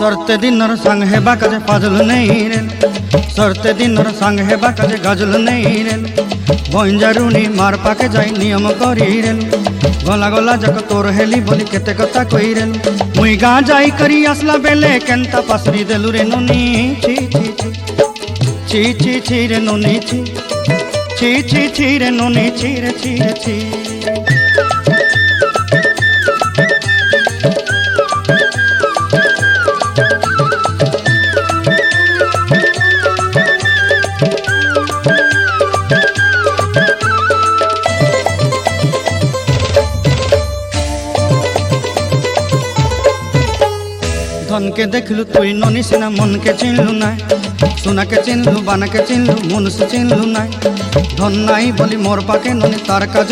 सरते दिनर संग हेबा काजे पाजल नहीं रेल सरते दिनर संग हेबा काजे गाजल नहीं रेल बंजारुनी मार पाके जाई नियम करी रेल गला गला जक तोर हेली बोली केते कथा कई रेल मुई गा जाई करी आसला बेले केंता पासरी देलु रे नुनी छी छी छी छी छी रे नुनी छी छी छी छी रे नुनी छी रे छी रे छी धन के देखलु तुई ननी सिना मन के चिन्हलु ना सोना के चिन्हलु बाना के चिन्हलु मन से चिन्हलु ना धन नाई बोली मोर पाके ननी तार काजे